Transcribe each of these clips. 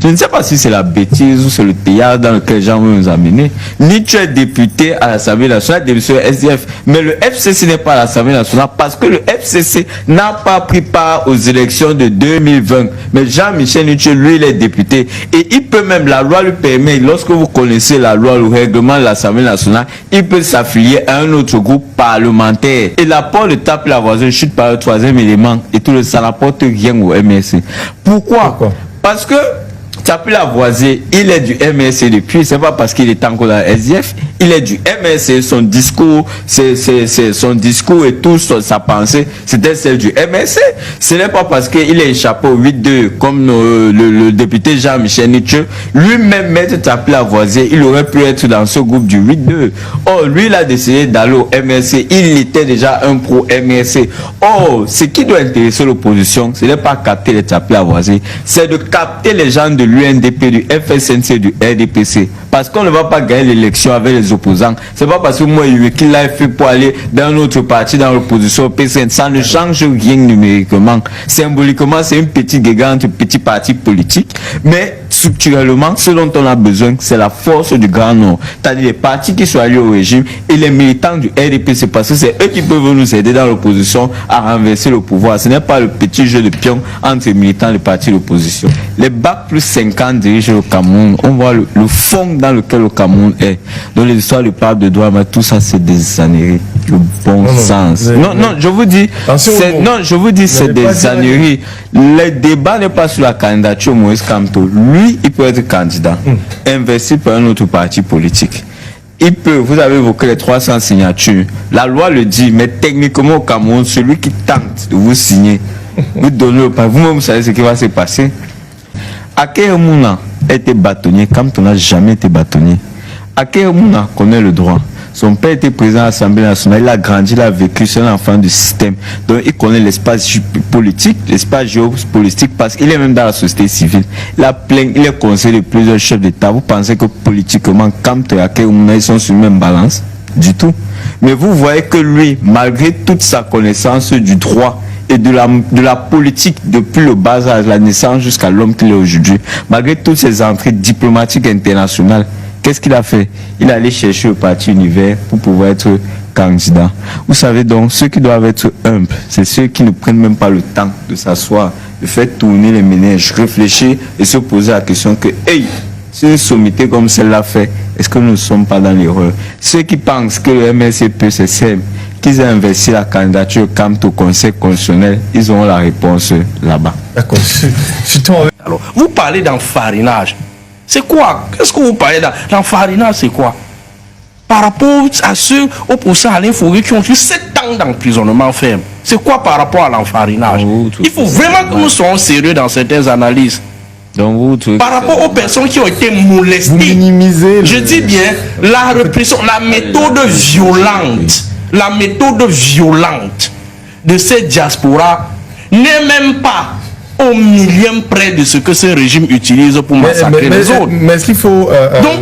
Je ne sais pas si c'est la bêtise ou c'est le théâtre dans lequel les gens vont nous amener. Ni tu es député à l'Assemblée nationale, député SDF, mais le FCC n'est pas à l'Assemblée nationale parce que le FCC n'a pas pris part aux élections de 2020. Mais Jean-Michel Nitche, lui, il est député. Et il peut même, la loi lui permet, lorsque vous connaissez la loi, le règlement de l'Assemblée nationale, il peut s'affilier à un autre groupe parlementaire. Et l'apport de Tapis Lavoisier chute par le troisième élément et tout ça n'apporte rien au MRC. Pourquoi? Parce que Tapis Lavoisier, il est du MRC depuis, c'est pas parce qu'il est encore dans la SDF, il est du MRC, son discours, son discours et tout, sa pensée, c'était celle du MRC. Ce n'est pas parce qu'il est échappé au 8-2 comme le député Jean-Michel Nitche, lui-même, maître Tapis Lavoisier, il aurait pu être dans ce groupe du 8-2. Or, lui, il a décidé d'aller au MRC, il était déjà un pro-MRC. Or, ce qui doit intéresser l'opposition, ce n'est pas capter les Tapis Lavoisier, c'est de capter les gens de l'UNDP, du FSNC, du RDPC. Parce qu'on ne va pas gagner l'élection avec les opposants. C'est pas parce que moi, qu'il l'a fait pour aller dans un autre parti, dans l'opposition au PCN. Ça ne change rien numériquement. Symboliquement, c'est une petite guerre entre petits partis politiques. Mais structurellement, ce dont on a besoin, c'est la force du Grand Nord. C'est-à-dire les partis qui sont alliés au régime et les militants du RDPC. Parce que c'est eux qui peuvent nous aider dans l'opposition à renverser le pouvoir. Ce n'est pas le petit jeu de pion entre les militants des partis d'opposition. Les Bac plus 50 dirigent le Cameroun. On voit le fond dans lequel le Cameroun est. Donc les histoires de part de droit, mais tout ça c'est des âneries. Le bon sens. Non, je vous dis, c'est des âneries. Le débat n'est pas sur la candidature de Moïse Kamto. Lui, il peut être candidat, investi par un autre parti politique. Il peut, vous avez évoqué les 300 signatures. La loi le dit, mais techniquement au Cameroun, celui qui tente de vous signer, vous donnez le papier. Vous-même, vous savez ce qui va se passer. Akemouna était bâtonnier, Kamto n'a jamais été bâtonnier. Akemouna connaît le droit. Son père était président de l'Assemblée nationale, il a grandi, il a vécu, c'est un enfant du système. Donc il connaît l'espace politique, l'espace géopolitique, parce qu'il est même dans la société civile. Il est conseiller de plusieurs chefs d'État. Vous pensez que politiquement, Kamto et Akemouna, ils sont sur la même balance? Du tout. Mais vous voyez que lui, malgré toute sa connaissance du droit, et de la politique depuis le bas âge, la naissance jusqu'à l'homme qu'il est aujourd'hui, malgré toutes ses entrées diplomatiques internationales, qu'est-ce qu'il a fait? Il est allé chercher le parti Univers pour pouvoir être candidat. Vous savez donc, ceux qui doivent être humbles, c'est ceux qui ne prennent même pas le temps de s'asseoir, de faire tourner les ménages, réfléchir et se poser la question que, hey, si une sommité comme celle-là fait, est-ce que nous ne sommes pas dans l'erreur? Ceux qui pensent que le MRC peut se servir, qu'ils aient investi la candidature Kamto au Conseil constitutionnel, ils auront la réponse là-bas. D'accord. Alors, vous parlez d'enfarinage. C'est quoi? Qu'est-ce que vous parlez d'enfarinage? C'est quoi? Par rapport à ceux au procès Alain Fauré qui ont eu 7 ans d'emprisonnement ferme. C'est quoi par rapport à l'enfarinage? Il faut vraiment que nous soyons sérieux dans certaines analyses. Par rapport aux personnes qui ont été molestées, je dis bien la répression, la méthode violente de cette diaspora n'est même pas au millième près de ce que ce régime utilise pour massacrer les autres. Mais est-ce qu'il faut... Donc,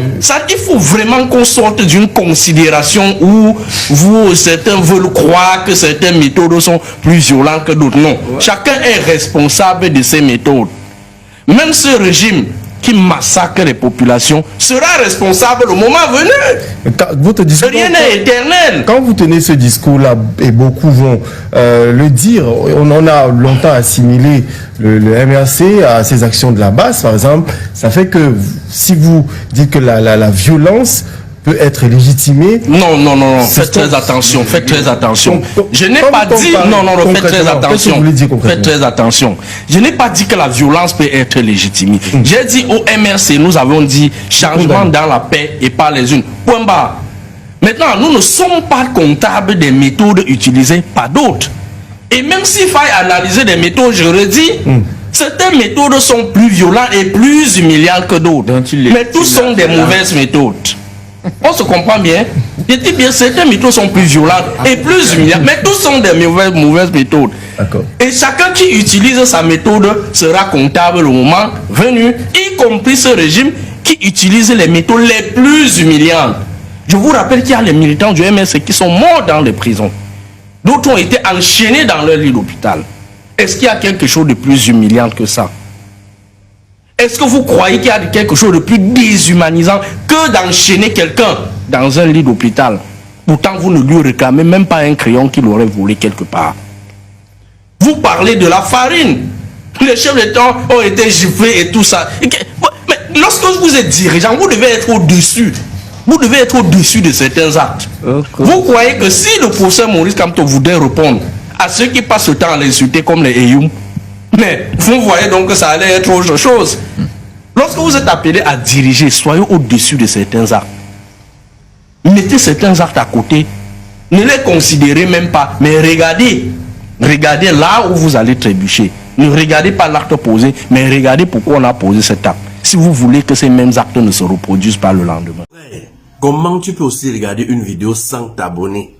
il faut vraiment qu'on sorte d'une considération où certains veulent croire que certaines méthodes sont plus violentes que d'autres. Non, chacun est responsable de ses méthodes. Même ce régime qui massacre les populations sera responsable au moment venu. Rien n'est éternel. Quand vous tenez ce discours-là, et beaucoup vont le dire, on en a longtemps assimilé le MRC à ses actions de la base, par exemple. Ça fait que si vous dites que la violence peut être légitimée. Non, faites très attention, Je n'ai pas dit, faites très attention. Faites très attention. Je n'ai pas dit que la violence peut être légitimée. J'ai dit au MRC, nous avons dit changement dans la paix et pas les unes. Point barre. Maintenant, nous ne sommes pas comptables des méthodes utilisées par d'autres. Et même s'il faille analyser des méthodes, je redis, certaines méthodes sont plus violentes et plus humiliantes que d'autres. Mais tous sont des mauvaises méthodes. On se comprend bien. Je dis bien, certaines méthodes sont plus violentes et plus humiliantes, mais tous sont des mauvaises méthodes. Et chacun qui utilise sa méthode sera comptable au moment venu, y compris ce régime qui utilise les méthodes les plus humiliantes. Je vous rappelle qu'il y a les militants du MRC qui sont morts dans les prisons. D'autres ont été enchaînés dans leur lit d'hôpital. Est-ce qu'il y a quelque chose de plus humiliant que ça? Est-ce que vous croyez qu'il y a quelque chose de plus déshumanisant que d'enchaîner quelqu'un dans un lit d'hôpital? Pourtant, vous ne lui réclamez même pas un crayon qu'il aurait volé quelque part. Vous parlez de la farine. Les chefs d'État ont été giflés et tout ça. Mais lorsque vous êtes dirigeant, vous devez être au-dessus. Vous devez être au-dessus de certains actes. Vous croyez que si le professeur Maurice Kamto voudrait répondre à ceux qui passent le temps à l'insulter comme les Eyoum, mais vous voyez donc que ça allait être autre chose. Lorsque vous êtes appelé à diriger, soyez au-dessus de certains actes. Mettez certains actes à côté. Ne les considérez même pas, mais regardez. Regardez là où vous allez trébucher. Ne regardez pas l'acte posé, mais regardez pourquoi on a posé cet acte. Si vous voulez que ces mêmes actes ne se reproduisent pas le lendemain. Comment tu peux aussi regarder une vidéo sans t'abonner?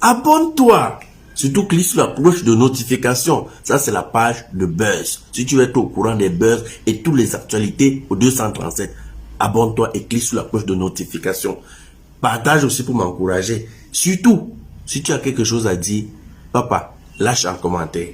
Abonne-toi. Surtout clique sur la cloche de notification. Ça, c'est la page de Buzz. Si tu veux être au courant des buzz et toutes les actualités au 237, abonne-toi et clique sur la cloche de notification. Partage aussi pour m'encourager. Surtout, si tu as quelque chose à dire, papa, lâche un commentaire.